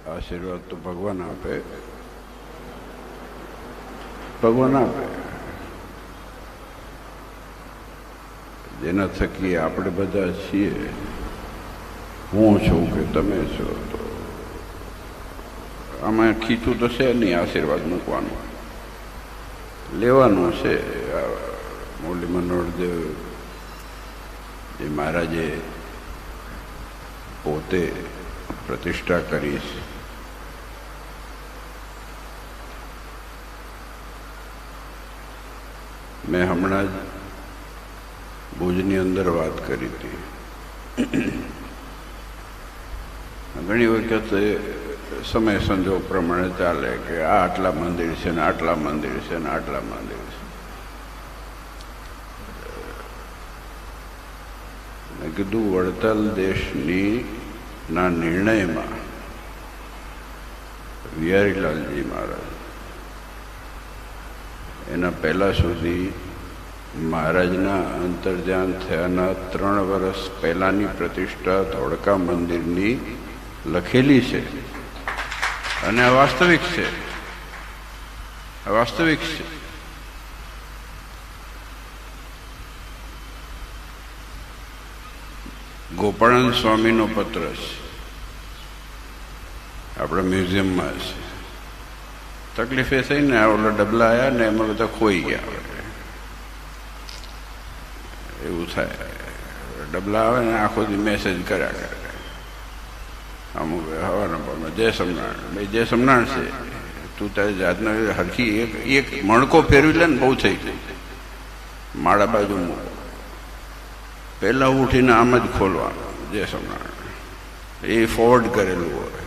આશીર્વાદ તો ભગવાન આપે, ભગવાન આપે. જેના થકી આપણે બધા છીએ, હું છું કે તમે છો, તો આમાં ખીચું તો છે નહીં. આશીર્વાદ મૂકવાનું, લેવાનું છે. મુરલી મનોહરદેવ જે મહારાજે પોતે પ્રતિષ્ઠા કરી છે, મેં હમણાં જ ભુજની અંદર વાત કરી હતી. ઘણી વખત સમય સંજોગ પ્રમાણે ચાલે કે આ આટલા મંદિર છે ને આટલા મંદિર છે ને આટલા મંદિર છે. મેં કીધું વડતાલ દેશની ના નિર્ણયમાં વિહારીલાલજી મહારાજ એના પહેલા સુધી મહારાજના અંતર્ધ્યાન થયાના 3 વર્ષ પહેલાની પ્રતિષ્ઠા ધોળકા મંદિરની લખેલી છે. અને આ વાસ્તવિક છે, આ વાસ્તવિક છે. ગોપાળાનંદ સ્વામીનો પત્ર છે, આપણા મ્યુઝિયમમાં છે. તકલીફ એ થઈ ને, ઓલા ડબલા આવ્યા ને એમાં બધા ખોઈ ગયા. એવું થાય, ડબલા આવે ને આખો દી મેસેજ કર્યા કરે. અમુક હવાના પરમાં જય સમનારાયણ, ભાઈ જય સમનારાયણ છે. તું તારી જાતના હરખી એક મણકો ફેરવી લે ને બહુ થઈ ગઈ. માળા બાજુ મૂકો, પહેલા ઉઠીને આમ જ ખોલવાનું જય સમનારાયણ. એ ફોરવર્ડ કરેલું હોય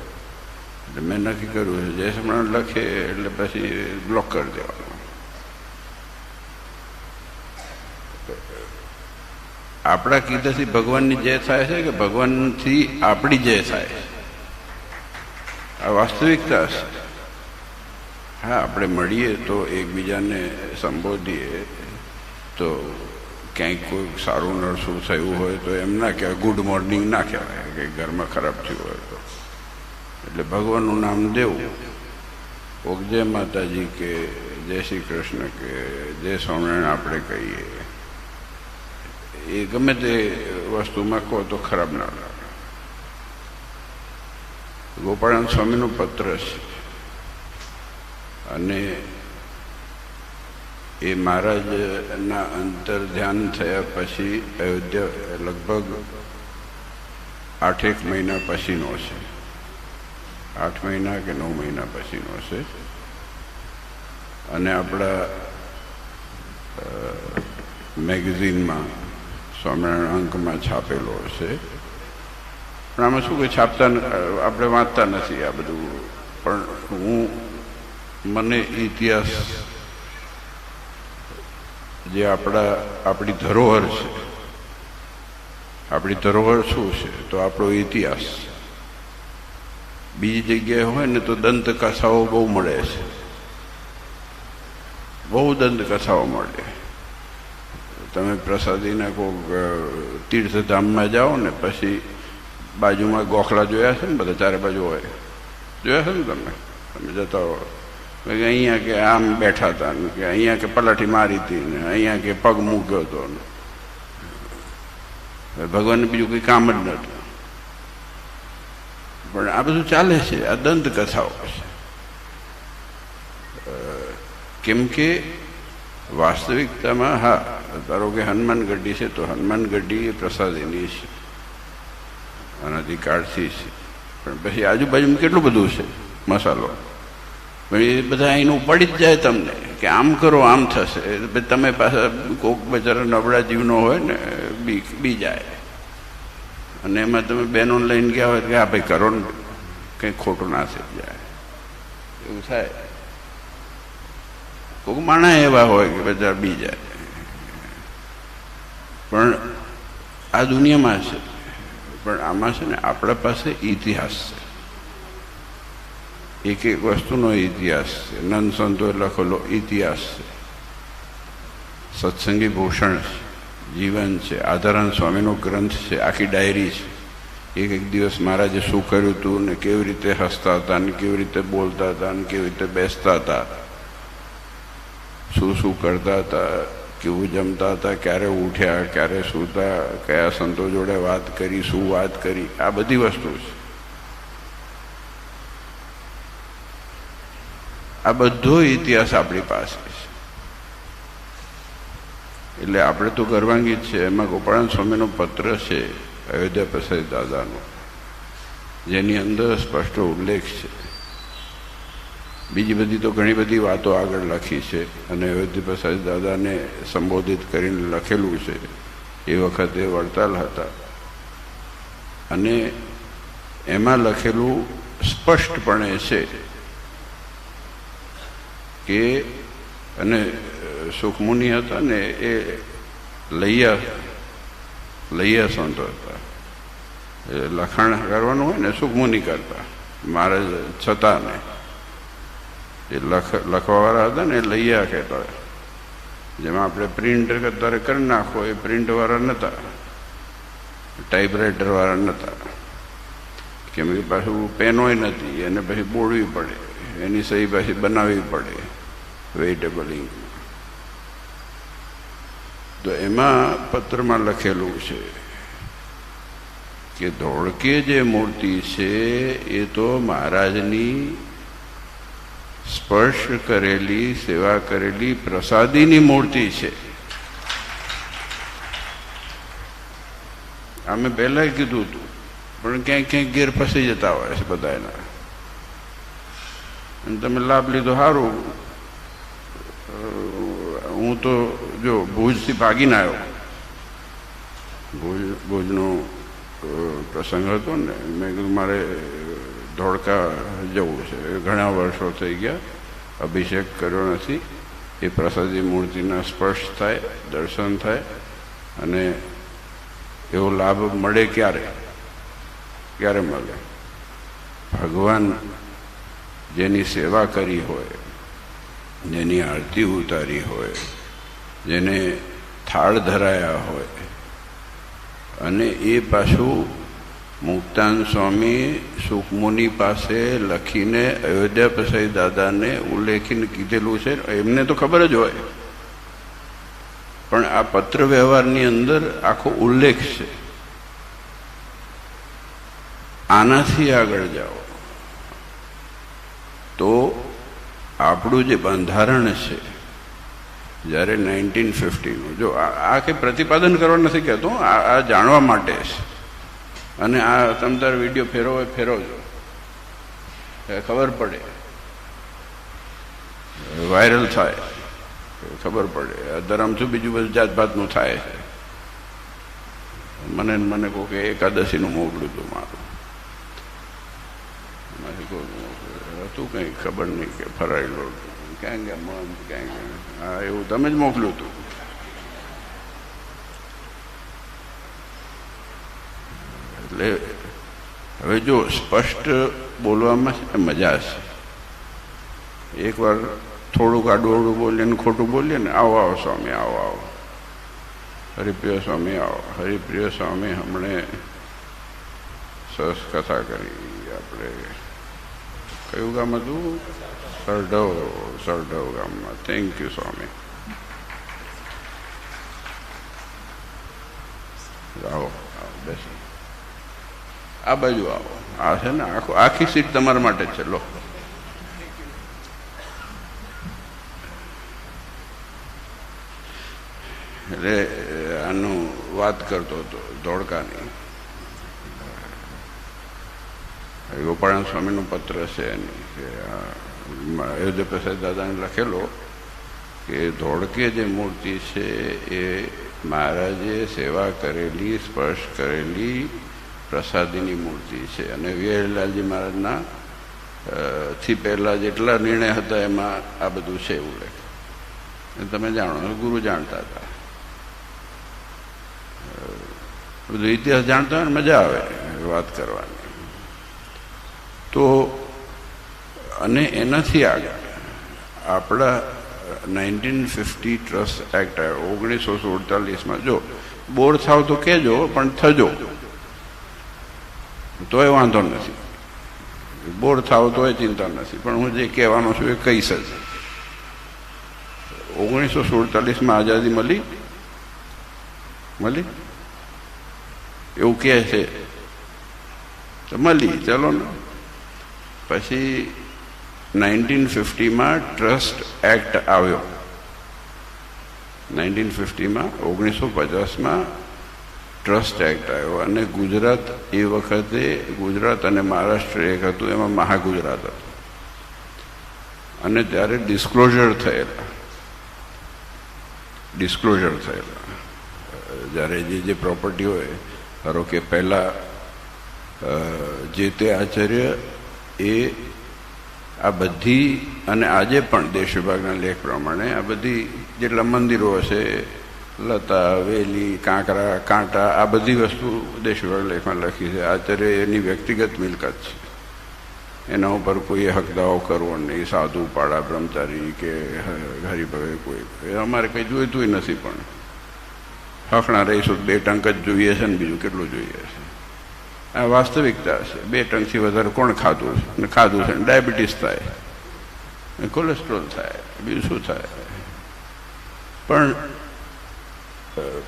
એટલે મેં નક્કી કર્યું છે જય સમનારાયણ લખે એટલે પછી બ્લોક કરી દેવાનું. આપણા કીધાથી ભગવાનની જય થાય છે કે ભગવાનથી આપણી જય થાય છે? આ વાસ્તવિકતા છે. હા, આપણે મળીએ તો એકબીજાને સંબોધીએ તો ક્યાંક કોઈ સારું નરસું થયું હોય તો એમ ના કહેવાય, ગુડ મોર્નિંગ ના કહેવાય કે ઘરમાં ખરાબ થયું હોય તો. એટલે ભગવાનનું નામ દેવું. કોક જય માતાજી કે જય શ્રી કૃષ્ણ કે જય સ્વામિનારાયણ આપણે કહીએ. એ ગમે તે વસ્તુમાં કહો તો ખરાબ ના લાગે. ગોપાળાનંદ સ્વામીનો પત્ર છે અને એ મહારાજના અંતર ધ્યાન થયા પછી અયોધ્યા લગભગ 8 મહિના પછીનો છે. 8 મહિના કે 9 મહિના પછીનો છે. અને આપણા મેગેઝિનમાં સ્વામિનારાયણ અંકમાં છાપેલો છે. પણ આમાં શું કે છાપતા આપણે વાંચતા નથી આ બધું. પણ મને ઇતિહાસ જે આપણી ધરોહર છે, આપણી ધરોહર શું છે તો આપણો ઇતિહાસ. બીજી જગ્યાએ હોય ને તો દંતકથાઓ બહુ મળે છે, બહુ દંતકથાઓ મળે. તમે પ્રસાદીના કોઈક તીર્થધામમાં જાઓ ને પછી બાજુમાં ગોખલા જોયા છે ને, બધા ચારે બાજુ હોય, જોયા છે ને તમે જતા હો. અહીંયા કે આમ બેઠા હતા ને, કે અહીંયા કે પલાઠી મારી હતી ને, અહીંયા કે પગ મૂક્યો હતો ને. ભગવાનને બીજું કંઈ કામ જ નહોતું. પણ આ બધું ચાલે છે, આ દંતકથાઓ છે. કેમ કે વાસ્તવિકતામાં હા, ધારો કે હનુમાન ગઢી છે તો હનુમાન ગઢી એ પ્રસાદીની છે, અનાધિકાળથી છે. પણ પછી આજુબાજુમાં કેટલું બધું છે મસાલો. પણ એ બધા અહીંનું પડી જ જાય તમને કે આમ કરો આમ થશે. તમે પાછા કોઈક બચારા નબળા જીવનો હોય ને બી જાય. અને એમાં તમે બહેનો લઈને ગયા હોય કે હા ભાઈ કરો ને, કંઈ ખોટું ના થઈ જાય, એવું થાય. કોઈક માણા એવા હોય કે બધા બી જાય. પણ આ દુનિયામાં છે. પણ આમાં છે ને આપણા પાસે ઇતિહાસ છે, એક એક વસ્તુનો ઇતિહાસ છે. નંદ સંતોએ લખેલો ઇતિહાસ છે, સત્સંગી ભૂષણ છે, જીવન છે, આધારાનંદ સ્વામીનો ગ્રંથ છે, આખી ડાયરી છે. એક દિવસ મહારાજે શું કર્યું હતું ને કેવી રીતે હસતા હતા ને કેવી રીતે બોલતા હતા ને કેવી રીતે બેસતા હતા, શું શું કરતા હતા, કેવું જમતા હતા, ક્યારે ઉઠ્યા, ક્યારે સૂતા, કયા સંતો જોડે વાત કરી, શું વાત કરી, આ બધી વસ્તુ છે. આ બધો ઇતિહાસ આપણી પાસે છે. એટલે આપણે તો ગર્વાંગીત છે. એમાં ગોપાળાનંદ સ્વામીનો પત્ર છે અયોધ્યા પ્રસાદ દાદાનો, જેની અંદર સ્પષ્ટ ઉલ્લેખ છે. બીજી બધી તો ઘણી બધી વાતો આગળ લખી છે અને અયોધ્યા પ્રસાદ દાદાને સંબોધિત કરીને લખેલું છે. એ વખતે વડતાલ હતા અને એમાં લખેલું સ્પષ્ટપણે છે કે, અને સુખમુનિ હતા ને એ લૈયા સંતો હતા. લખાણ કરવાનું હોય ને સુખમુનિ કરતા, મહારાજ છતાં ને એ લખવાવાળા હતા ને એ લૈયા કહેતા. જેમાં આપણે પ્રિન્ટ અત્યારે કરી નાખો એ પ્રિન્ટવાળા નહોતા, ટાઈપરાઇટરવાળા નહોતા. કેમ કે પાછું પેનોય નથી, એને પછી બોળવી પડે, એની સહી પાછી બનાવવી પડે વેઇટેબલ ઇંક. તો એમાં પત્રમાં લખેલું છે કે ધોળકે જે મૂર્તિ છે એ તો મહારાજની સ્પર્શ કરેલી, સેવા કરેલી પ્રસાદીની મૂર્તિ છે. અમે પહેલાં કીધું હતું, પણ ક્યાંક ક્યાંક ગેર ફસી જતા હોય છે બધા એના. અને તમે લાભ લીધો સારું. હું તો જો ભુજથી ભાગીને આવ્યો, ભુજનો પ્રસંગ હતો ને, મેં કીધું મારે ધોળકા જવું છે. ઘણા વર્ષો થઈ ગયા, અભિષેક કર્યો નથી. એ પ્રસાદી મૂર્તિના સ્પર્શ થાય, દર્શન થાય અને એવો લાભ મળે. ક્યારે મળે? ભગવાન જેની સેવા કરી હોય, જેની આરતી ઉતારી હોય, જેને થાળ ધરાયા હોય, અને એ પાછું મુક્તાન સ્વામી સુખમુનિ પાસે લખીને અયોધ્યા પ્રસાદ દાદાને ઉલ્લેખીને કીધેલું છે. એમને તો ખબર જ હોય, પણ આ પત્ર વ્યવહારની અંદર આખો ઉલ્લેખ છે. આનાથી આગળ જાઓ તો આપણું જે બંધારણ છે, જ્યારે 1950નું, જો આ કંઈ પ્રતિપાદન કરવા નથી કહેતો, આ જાણવા માટે છે. અને આ તમે તારે વિડીયો ફેરવજો, ખબર પડે, વાયરલ થાય, ખબર પડે. ધરમ શું બીજું બધું જાતભાતનું થાય છે. મને કહો કે એકાદશીનું મોકલું હતું મારું, હતું કંઈ ખબર નહીં કે ફરાયેલું ક્યાં ગયા મન ક્યાં ગયા. હા, એવું તમે જ મોકલ્યું હતું. એટલે હવે જો સ્પષ્ટ બોલવામાં છે ને મજા છે. એકવાર થોડુંક આડું બોલીએ ને ખોટું બોલીએ ને, આવો આવો સ્વામી, આવો હરિપ્રિય સ્વામી, આવો હરિપ્રિય સ્વામી. હમણે સરસ કથા કરી. આપણે કયું ગામ હતું? સરડવ ગામમાં. થેન્ક યુ સ્વામી. આવો બેસો, આ બાજુ આવો. આ છે ને આખી સીટ તમારા માટે જ છે. લો, એટલે આનું વાત કરતો હતો ધોળકાની. ગોપાળાનંદ સ્વામીનો પત્ર છે એની, કે અયોધ્યા પ્રસાદ દાદાને લખેલો કે ધોળકે જે મૂર્તિ છે એ મહારાજે સેવા કરેલી, સ્પર્શ કરેલી પ્રસાદીની મૂર્તિ છે. અને વીરલાલજી મહારાજના થી પહેલાં જેટલા નિર્ણય હતા એમાં આ બધું છે ઉલ્લેખ. તમે જાણો, ગુરુ જાણતા હતા. બધું ઇતિહાસ જાણતા હોય ને મજા આવે વાત કરવાની. તો અને એનાથી આગળ આપણા 1950 ટ્રસ્ટ એક્ટ આવ્યો 1947માં. જો બોર થાવ તો કહેજો, પણ થજો. તોય વાંધો નથી, બોર થાવ તોય ચિંતા નથી, પણ હું જે કહેવાનો છું એ કહીશ જ. 1947 આઝાદી મળી એવું કહે છે તો મળી, ચલો ને. પછી 1950 ટ્રસ્ટ એક્ટ આવ્યો. 1950 ટ્રસ્ટ એક્ટ આવ્યો અને ગુજરાત એ વખતે, ગુજરાત અને મહારાષ્ટ્ર એક હતું, એમાં મહાગુજરાત હતું. અને ત્યારે ડિસ્ક્લોઝર થયેલા જ્યારે જે પ્રોપર્ટી હોય, ધારો કે પહેલાં જે તે આચાર્ય એ આ બધી, અને આજે પણ દેશ વિભાગના લેખ પ્રમાણે આ બધી જેટલા મંદિરો હશે, લતા, વેલી, કાંકરા, કાંટા, આ બધી વસ્તુ દેશ વિભાગ લેખમાં લખી છે. આચાર્ય એની વ્યક્તિગત મિલકત છે, એના ઉપર કોઈએ હક દાવો કરવો નહીં. સાધુ, પાડા, બ્રહ્મચારી કે હરિભવે કોઈ અમારે કંઈ જોઈતું નથી, પણ હકના રહીશું 2 ટંક જ જોઈએ છે ને બીજું કેટલું જોઈએ છે. આ વાસ્તવિકતા છે. 2 ટંકથી વધારે કોણ ખાધું છે? ને ખાધું છે ડાયાબિટીસ થાય, કોલેસ્ટ્રોલ થાય, બીજું શું થાય. પણ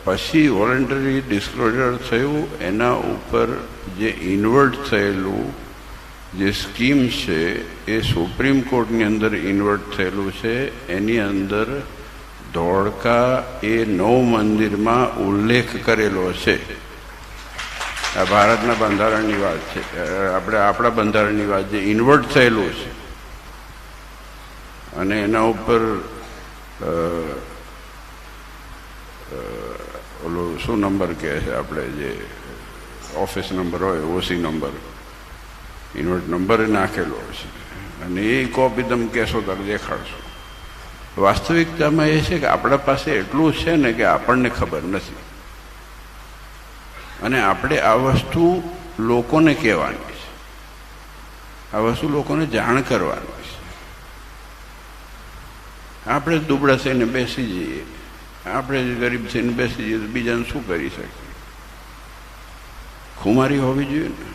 પછી વોલન્ટરી ડિસ્ક્લોઝર થયું, એના ઉપર જે ઇન્વર્ટ થયેલું જે સ્કીમ છે એ સુપ્રીમ કોર્ટની અંદર ઇન્વર્ટ થયેલું છે. એની અંદર ધોળકા એ 9 મંદિરમાં ઉલ્લેખ કરેલો છે. આ ભારતના બંધારણની વાત છે, આપણા બંધારણની વાત, જે ઇન્વર્ટ થયેલું છે. અને એના ઉપર ઓલો શું નંબર કહે છે આપણે, જે ઓફિસ નંબર હોય, ઓસી નંબર, ઇન્વર્ટ નંબર નાખેલો છે. અને એ કોપી તમે કહેશો તો દેખાડશો. વાસ્તવિકતામાં એ છે કે આપણા પાસે એટલું છે ને કે આપણને ખબર નથી, અને આપણે આ વસ્તુ લોકોને કહેવાની છે, આ વસ્તુ લોકોને જાણ કરવાની છે. આપણે દુબળા થઈને બેસી જઈએ, આપણે ગરીબ થઈને બેસી જઈએ તો બીજાને શું કરી શકીએ? ખુમારી હોવી જોઈએ ને.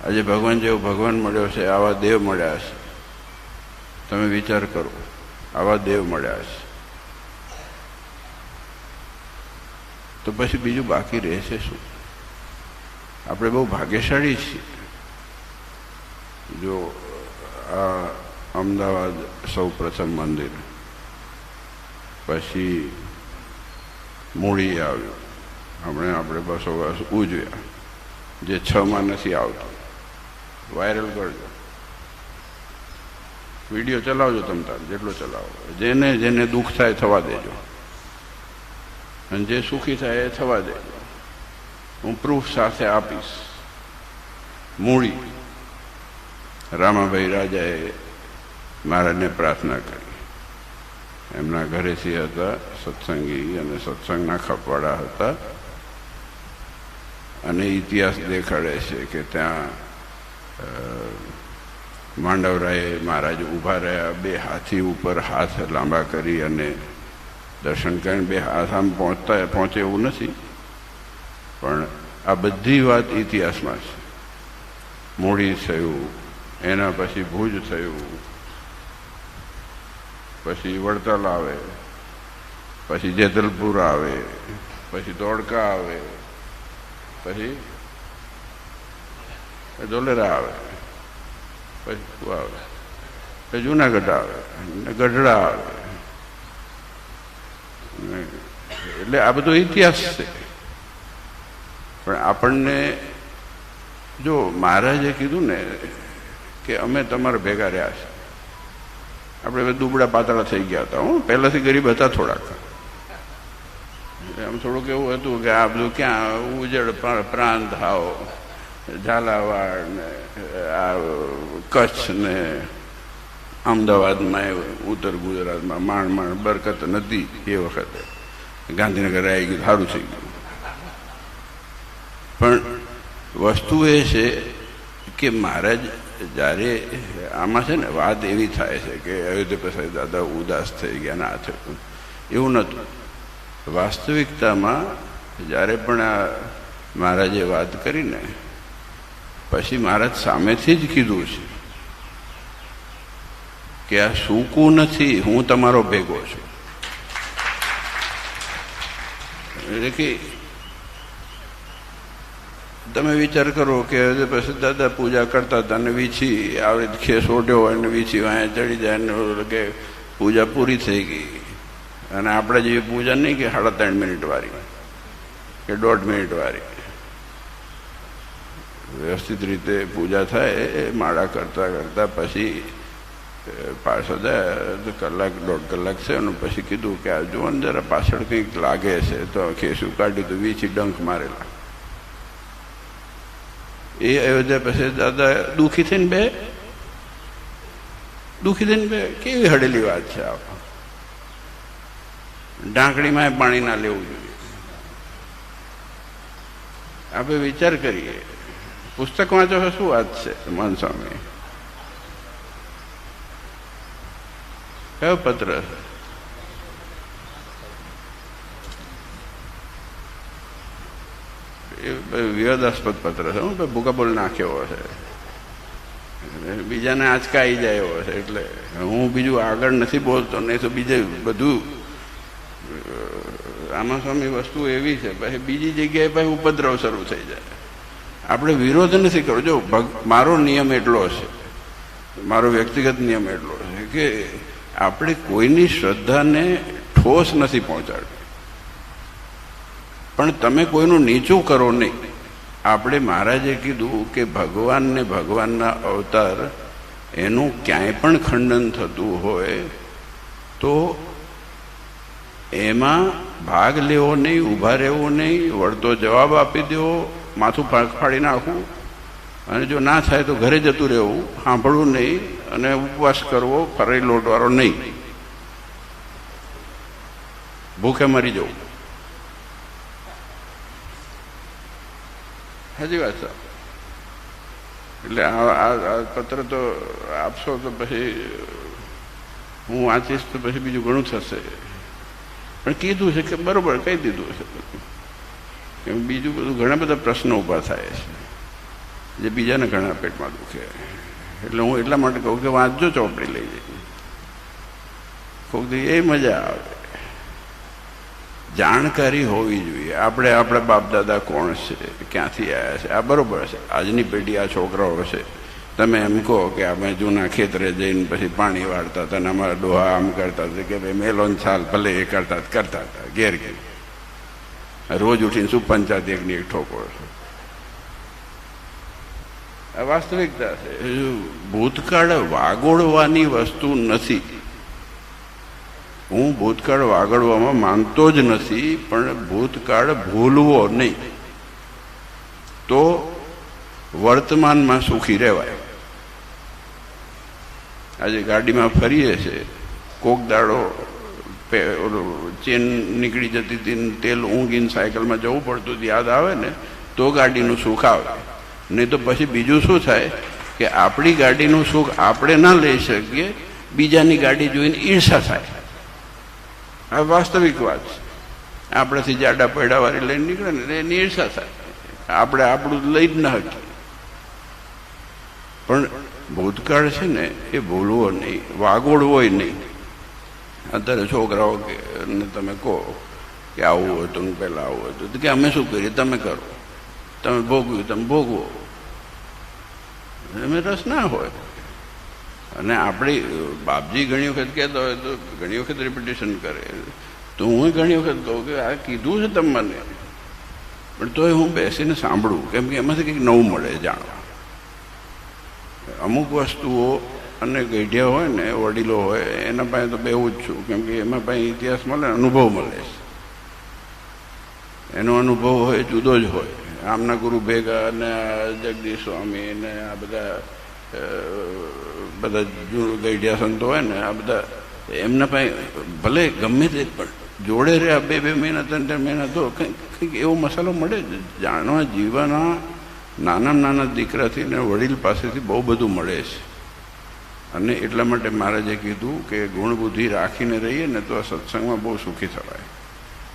આજે ભગવાન જેવો ભગવાન મળ્યો છે, આવા દેવ મળ્યા છે. તમે વિચાર કરો, આવા દેવ મળ્યા છે તો પછી બીજું બાકી રહેશે શું? આપણે બહુ ભાગ્યશાળી છીએ. જો આ અમદાવાદ સૌ પ્રથમ મંદિર, પછી મૂળી આવ્યું, હમણાં આપણે 200 વર્ષ ઉજવ્યા, જે 6માં નથી આવતું. વાયરલ કરજો, વિડીયો ચલાવજો, તમ તાર જેટલો ચલાવો. જેને દુઃખ થાય થવા દેજો, અને જે સુખી થાય એ થવા દેજો. હું પ્રૂફ સાથે આપીશ. મૂળી રામાભાઈ રાજાએ મહારાજને પ્રાર્થના કરી. એમના ઘરેથી હતા સત્સંગી, અને સત્સંગના ખપવાડા હતા. અને ઇતિહાસ દેખાડે છે કે ત્યાં માંડવરાયે મહારાજ ઊભા રહ્યા, 2 હાથી ઉપર હાથ લાંબા કરી અને દર્શન કરીને 2 હાથ આમ પહોંચે એવું નથી, પણ આ બધી વાત ઇતિહાસમાં છે. મૂળી થયું, એના પછી ભુજ થયું, પછી વડતાલ આવે, પછી જેતલપુર આવે, પછી ધોળકા આવે, પછી ધોલેરા આવે, પછી શું આવે, પછી જુનાગઢ આવે, ગઢડા આવે. એટલે આ બધો ઇતિહાસ છે. પણ આપણને જો મહારાજે કીધું ને કે અમે તમારા ભેગા રહ્યા છે, આપણે દુબળા પાતળા થઈ ગયા હતા. હું પહેલાંથી ગરીબ હતા થોડાક. આમ થોડુંક એવું હતું કે આ બધું ક્યાં ઉજળ પ્રાંત, હાવ ઝાલાવાડ ને આ કચ્છ ને અમદાવાદમાં, ઉત્તર ગુજરાતમાં માંડ બરકત નથી. એ વખતે ગાંધીનગર આવી ગયું, સારું થઈ ગયું. પણ વસ્તુ એ છે કે મહારાજ જ્યારે આમાં છે ને વાત એવી થાય છે કે અયોધ્યા પ્રસાદ દાદા ઉદાસ થઈ ગયા ના થયું, એવું નહોતું. વાસ્તવિકતામાં જ્યારે પણ આ મહારાજે વાત કરીને પછી મહારાજ સામેથી જ કીધું છે કે આ સૂકું નથી, હું તમારો ભેગો છું. એટલે કે તમે વિચાર કરો કે પછી દાદા પૂજા કરતા હતા ને વીછી આવી રીતે ખેસ ઓઢ્યો હોય ને વીછી વાંયા ચડી જાય ને કે પૂજા પૂરી થઈ ગઈ. અને આપણે જેવી પૂજા નહીં કે 3.5 મિનિટ વાળી કે 1.5 મિનિટ વાળી. વ્યવસ્થિત રીતે પૂજા થાય માળા કરતા કરતા પછી પાછળ કલાક 1.5 કલાક છે અને પછી કીધું કે આ જુઓ ને જરા પાછળ કંઈક લાગે છે. તો ખેસું કાઢ્યું તો વીછી ડંખ મારેલા. એ અયોધ્યા પછી દાદા દુઃખી થઈને બે કેવી હડેલી વાત છે. આ ઢાંકણીમાં પાણી ના લેવું જોઈએ. આપણે વિચાર કરીએ, પુસ્તક વાંચો શું વાત છે. મન સ્વામી કયો પત્ર એ વિવાદાસ્પદ પત્ર છે. હું ભૂકા બોલ નાખ્યો છે, બીજાને આંચકાઈ જાય એવો છે. એટલે હું બીજું આગળ નથી બોલતો, નહીં તો બીજે બધું આમાં સ્વામી વસ્તુ એવી છે પછી બીજી જગ્યાએ પછી ઉપદ્રવ શરૂ થઈ જાય. આપણે વિરોધ નથી કરવો. જો મારો નિયમ એટલો છે, મારો વ્યક્તિગત નિયમ એટલો છે કે આપણે કોઈની શ્રદ્ધાને ઠોસ નથી પહોંચાડવી, પણ તમે કોઈનું નીચું કરો નહીં. આપણે મહારાજે કીધું કે ભગવાન ને ભગવાનના અવતાર એનું ક્યાંય પણ ખંડન થતું હોય તો એમાં ભાગ લેવો નહીં, ઊભા રહેવું નહીં, વળતો જવાબ આપી દેવો, માથું ફાડી નાખવું, અને જો ના થાય તો ઘરે જતું રહેવું, સાંભળવું નહીં, અને ઉપવાસ કરવો, ફરાઈ લોટવાળો નહીં, ભૂખે મરી જવું. સાચી વાત છે. એટલે આ પત્ર તો આપશો તો પછી હું વાંચીશ તો પછી બીજું ઘણું થશે. પણ કીધું છે કે બરોબર કહી દીધું છે. કેમ બીજું બધું ઘણા બધા પ્રશ્નો ઊભા થાય છે જે બીજાને ઘણા પેટમાં દુખે. એટલે હું એટલા માટે કહું કે વાંચજો, ચોપડી લઈ જઈ, કોક દી એ મજા આવે. જાણકારી હોવી જોઈએ. આપણે આપણા બાપ દાદા કોણ છે, ક્યાંથી આવ્યા છે, આ બરોબર છે. આજની પેઢી આ છોકરાઓ છે. તમે એમ કહો કે અમે જૂના ખેતરે જઈને પછી પાણી વાળતા હતા ને અમારા ડોહા આમ કરતા હતા કે ભાઈ મેલોન છાલ ભલે એ કરતા હતા ઘેર ઘેર રોજ ઉઠીને શું પંચાયત એકની એક ઠોકો છે. આ વાસ્તવિકતા છે. ભૂતકાળ વાગોળવાની વસ્તુ નથી. હું ભૂતકાળ વાગડવામાં માનતો જ નથી, પણ ભૂતકાળ ભૂલવો નહીં તો વર્તમાનમાં સુખી રહેવાય. આજે ગાડીમાં ફરીએ છીએ, કોક દાડો ચેન નીકળી જતી હતી, તેલ ઊંઘીને સાયકલમાં જવું પડતું હતું, યાદ આવે ને તો ગાડીનું સુખ આવે. નહીં તો પછી બીજું શું થાય કે આપણી ગાડીનું સુખ આપણે ના લઈ શકીએ, બીજાની ગાડી જોઈને ઈર્ષા થાય. આ વાસ્તવિક વાત છે. આપણાથી જાડા પૈડાવાળી લઈને નીકળે ને એની ઈર્ષા થાય. આપણે આપણું લઈ જ ન શકીએ. પણ ભૂતકાળ છે ને એ ભૂલવો નહીં, વાગોળવો નહીં. અત્યારે છોકરાઓ ને તમે કહો કે આવું હતું ને પહેલાં આવું હતું કે અમે શું કરીએ, તમે કરો, તમે ભોગવ્યું તમે ભોગવો. એમાં રસ ના હોય. અને આપણી બાપજી ઘણી વખત કહેતા હોય તો ઘણી વખત રિપિટેશન કરે, તો હું ઘણી વખત કહું કે આ કીધું છે તમે મને, પણ તોય હું બેસીને સાંભળું, કેમ કે એમાંથી કંઈક નવું મળે જાણવા. અમુક વસ્તુઓ અને ગઢિયા હોય ને વડીલો હોય એના પાસે તો બેવું જ છું, કેમ કે એમાં પાસે ઇતિહાસ મળે, અનુભવ મળે છે. એનો અનુભવ હોય જુદો જ હોય. આમના ગુરુ ભેગા અને જગદીશ સ્વામી ને આ બધા ગઢિયા સંતો હોય ને આ બધા, એમના પાસે ભલે ગમે તે પણ જોડે રહ્યા 2 મહિના 3 મહિના તો કંઈક એવો મસાલો મળે જાણવા. જીવના નાના દીકરાથી ને વડીલ પાસેથી બહુ બધું મળે છે. અને એટલા માટે મહારાજે કીધું કે ગુણ બુદ્ધિ રાખીને રહીએ ને તો આ સત્સંગમાં બહુ સુખી થવાય.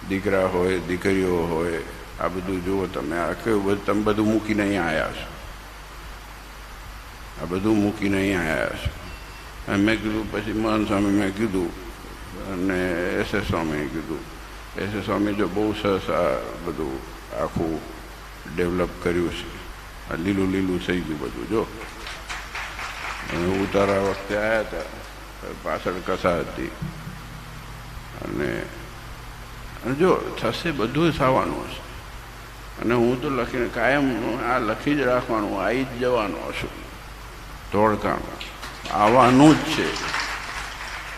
દીકરા હોય, દીકરીઓ હોય, આ બધું જુઓ તમે, આ કેવું બધું તમે બધું મૂકીને અહીંયા આવ્યા છો, આ બધું મૂકીને અહીંયા આવ્યા છો. અને મેં કીધું, પછી મહંત સ્વામી મેં કીધું અને SS સ્વામીએ કીધું. SS સ્વામી જો બહુ સરસ આ બધું આખું ડેવલપ કર્યું છે. આ લીલું લીલું થઈ ગયું બધું. જો ઉતારા વખતે આવ્યા હતા, પાછળ કસા હતી. અને જો થશે બધું થવાનું હશે. અને હું તો લખીને કાયમ આ લખી જ રાખવાનું, આવી જ જવાનું હશું. ધોળકામાં આવવાનું જ છે.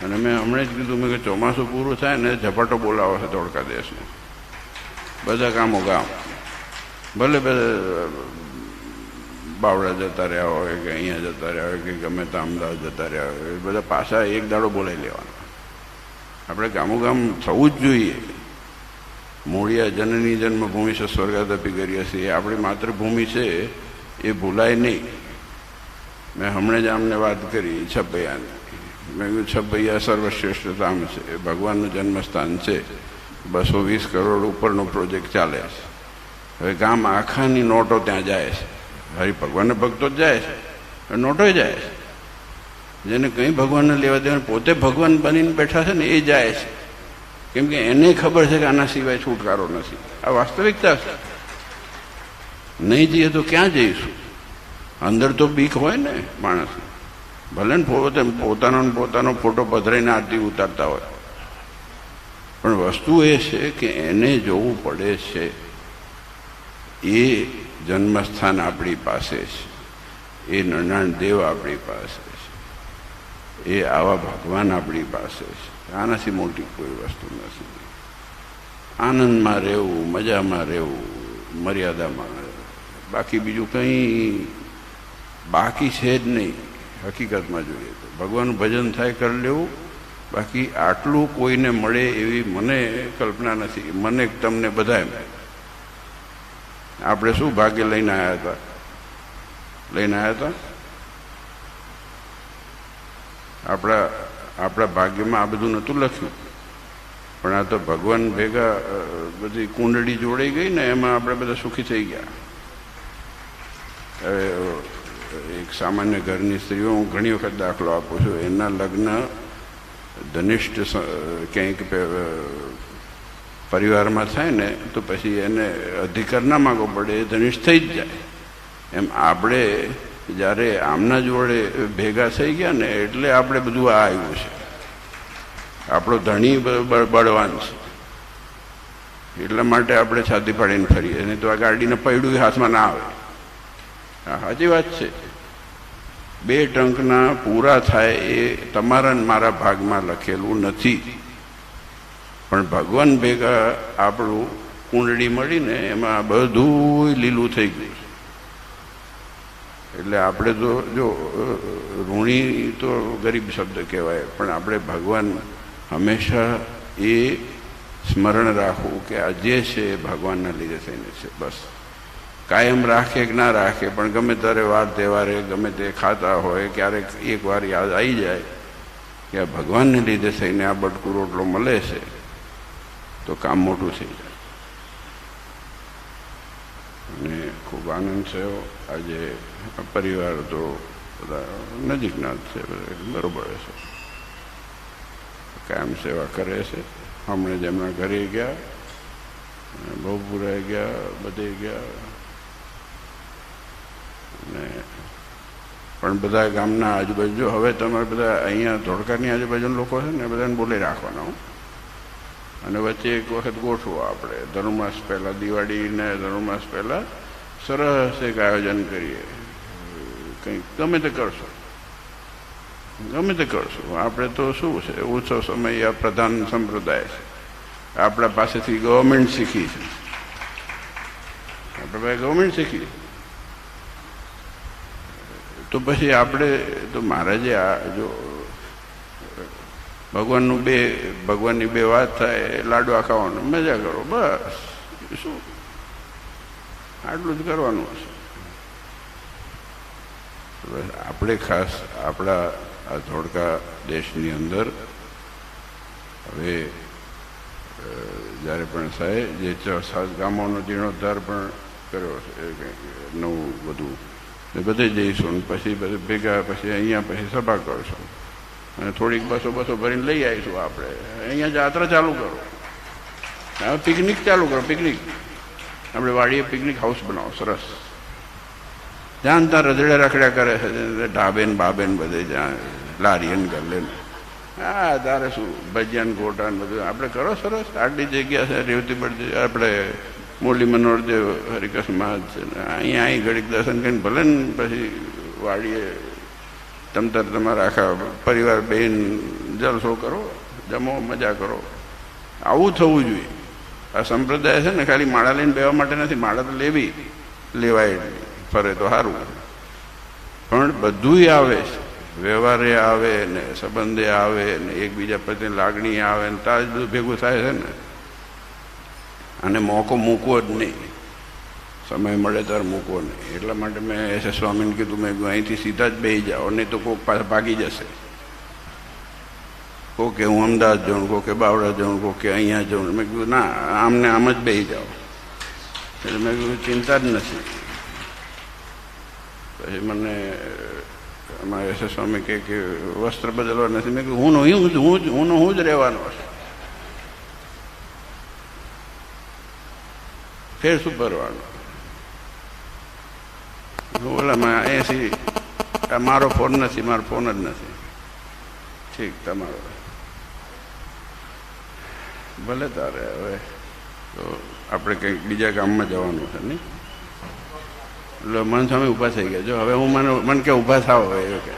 અને મેં હમણાં જ કીધું, મેં કે ચોમાસું પૂરું થાય ને ઝપાટો બોલાવો છે ધોળકા દેશને. બધા કામો ગામ, ભલે બાવડા જતા રહ્યા હોય કે અહીંયા જતા રહ્યા હોય કે ગમે ત્યાં અમદાવાદ જતા રહ્યા હોય, એ બધા પાછા એક દાડો બોલાવી લેવાના. આપણે ગામો ગામ થવું જ જોઈએ. મૂળિયા જનની જન્મભૂમિ છે સ્વર્ગાદપી કરીએ છીએ. આપણી માતૃભૂમિ છે એ ભૂલાય નહીં. મેં હમણાં જ આમને વાત કરી છપૈયાની. મેં કીધું છપૈયા સર્વશ્રેષ્ઠ ધામ છે, એ ભગવાનનું જન્મસ્થાન છે. 220 કરોડ ઉપરનો પ્રોજેક્ટ ચાલે છે. હવે ગામ આખાની નોટો ત્યાં જાય છે. હરિ ભગવાનને ભક્તો જ જાય છે, નોટો જાય છે. જેને કંઈ ભગવાનને લેવા દેવા, પોતે ભગવાન બનીને બેઠા છે ને એ જાય છે. કેમ કે એને ખબર છે કે આના સિવાય છુટકારો નથી. આ વાસ્તવિકતા છે. નહીં જઈએ તો ક્યાં જઈશું? અંદર તો બીક હોય ને માણસ. ભલે ને પોતાનો ફોટો પધરાઈને આરતી ઉતારતા હોય, પણ વસ્તુ એ છે કે એને જોવું પડે છે. એ જન્મસ્થાન આપણી પાસે છે, એ નરનાણ દેવ આપણી પાસે છે, એ આવા ભગવાન આપણી પાસે છે. આનાથી મોટી કોઈ વસ્તુ નથી. આનંદમાં રહેવું, મજામાં રહેવું, મર્યાદામાં. બાકી બીજું કંઈ બાકી છે જ નહીં. હકીકતમાં જોઈએ તો ભગવાનનું ભજન થાય કરી લેવું. બાકી આટલું કોઈને મળે એવી મને કલ્પના નથી. મને તમને બધાએ આપણે શું ભાગ્ય લઈને આવ્યા હતા? આપણા ભાગ્યમાં આ બધું નહોતું લખ્યું, પણ આ તો ભગવાન ભેગા બધી કુંડળી જોડાઈ ગઈ ને, એમાં આપણે બધા સુખી થઈ ગયા. એક સામાન્ય ઘરની સ્ત્રીઓ, હું ઘણી વખત દાખલો આપું છું, એના લગ્ન ધનિષ્ઠ ક્યાંક પરિવારમાં થાય ને તો પછી એને અધિકાર ના માગવો પડે, એ ધનિષ્ઠ થઈ જ જાય. એમ આપણે જ્યારે આમના જોડે ભેગા થઈ ગયા ને એટલે આપણે બધું આ આવ્યું છે. આપણો ધણી બળવાન છે, એટલા માટે આપણે છાતી પાડીને ફરીએ. નહીં તો આ ગાડીને પૈડું હાથમાં ના આવે. હા, સાચી વાત છે. 2 ટંકના પૂરા થાય એ તમારા ને મારા ભાગમાં લખેલું નથી, પણ ભગવાન ભેગા આપણું કુંડળી મળીને એમાં બધું લીલું થઈ ગયું. એટલે આપણે તો જો ઋણી તો ગરીબ શબ્દ કહેવાય, પણ આપણે ભગવાન હંમેશા એ સ્મરણ રાખવું કે આ જે છે એ ભગવાનના લીધે થઈને છે. બસ કાયમ રાખે કે ના રાખે, પણ ગમે ત્યારે વાર તહેવારે ગમે તે ખાતા હોય, ક્યારેક એક વાર યાદ આવી જાય કે આ ભગવાનને લીધે થઈને આ બટકું રોટલો મળે છે, તો કામ મોટું થઈ જાય. અને ખૂબ આનંદ થયો. આજે પરિવાર તો બધા નજીકના જ છે, બરોબર છે, કાયમ સેવા કરે છે. હમણાં જ એમના ઘરે ગયા, બહુ પુરાઈ ગયા, બધે ગયા. ને પણ બધા ગામના આજુબાજુ, હવે તમારે બધા અહીંયા ધોળકાની આજુબાજુના લોકો છે ને બધાને બોલી રાખવાના. અને વચ્ચે એક વખત ગોઠવો આપણે ધનુર્માસ પહેલાં, દિવાળીને ધનુર્માસ પહેલાં સરસ એક આયોજન કરીએ. કંઈક ગમે તે કરશું. આપણે તો શું છે, ઉત્સવ સમય આ પ્રધાન સંપ્રદાય છે. આપણા પાસેથી ગવર્મેન્ટ શીખી છે. આપણે ભાઈ ગવર્મેન્ટ શીખી તો પછી આપણે તો મહારાજે આ જો ભગવાનની બે વાત થાય, લાડવા ખાવાનું, મજા કરો, બસ. શું આટલું જ કરવાનું હશે. આપણે ખાસ આપણા આ ધોળકા દેશની અંદર હવે જ્યારે પણ થાય જે 7 ગામોનો જીર્ણોદ્ધાર પણ કર્યો છે એ કંઈક નવું બધું એ બધે જઈશું ને પછી બધે ભેગા પછી અહીંયા પછી સભા કરશું અને થોડીક બસો ભરીને લઈ આવીશું આપણે અહીંયા જાત્રા ચાલુ કરો હવે પિકનિક ચાલુ કરો પિકનિક આપણે વાડીએ પિકનિક હાઉસ બનાવો સરસ જ્યાં ત્યાં રજડે રખડ્યા કરે છે ઢાબેન બાબેન બધે જ્યાં લારીએન ગલ્લેન હા તારે શું ભજીયાન ગોટા ને બધું આપણે કરો સરસ આટલી જગ્યા છે રેવતી પડતી આપણે મુરલી મનોહરદેવ હરિકૃષ્ણ મહારાજ છે ને અહીંયા અહીં ઘડીક દર્શન કરીને ભલે ને પછી વાડીએ તમતર તમારા આખા પરિવાર બેન જલસો કરો જમો મજા કરો આવું થવું જોઈએ આ સંપ્રદાય છે ને ખાલી માળા લઈને બેવા માટે નથી માળા તો લેવાય ફરે તો સારું પણ બધુંય આવે છે વ્યવહારે આવે ને સંબંધે આવે ને એકબીજા પ્રત્યે લાગણી આવે ને તાજ બધું ભેગું થાય છે ને અને મોકો મૂકવો જ નહીં સમય મળે ત્યારે મૂકવો નહીં એટલા માટે મેં એસ સ્વામીને કીધું મેં અહીંથી સીધા જ બેસી જાઓ નહીં તો કોઈક પાસે ભાગી જશે કોકે હું અમદાવાદ જાઉં કોકે બાવડા જાઉં કોકે અહીંયા જાઉં મેં કીધું ના આમને આમ જ બેસી જાઓ એટલે મેં કીધું ચિંતા જ નથી પછી મને અમારા એસ સ્વામી કે વસ્ત્ર બદલવા નથી મેં કીધું હું જ રહેવાનો છે ફેર શું કરવાનું ઓલામાં અહીંયાથી આ મારો ફોન નથી મારો ફોન જ નથી ઠીક તમારો ભલે તારે હવે તો આપણે કંઈક બીજા ગામમાં જવાનું છે નહીં એટલે મન સામે ઊભા થઈ ગયા જો હવે હું મને કે ઊભા થાવ હવે એવું કે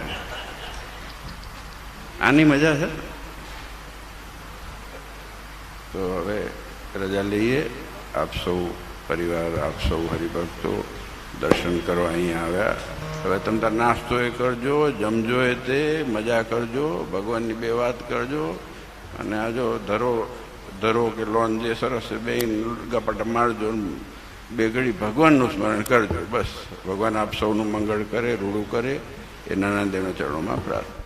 આની મજા છે તો હવે રજા લઈએ આપ સૌ પરિવાર આપ સૌ હરિભક્તો દર્શન કરવા અહીંયા આવ્યા હવે તમે તાર નાસ્તો એ કરજો જમજો એ તે મજા કરજો ભગવાનની બે વાત કરજો અને આ જો ધરો કે લોન જે સરસ છે બે ગપાટા મારજો બે ઘડી ભગવાનનું સ્મરણ કરજો બસ ભગવાન આપ સૌનું મંગળ કરે રૂડું કરે એ નાના દેવના ચરણોમાં પ્રાર્થના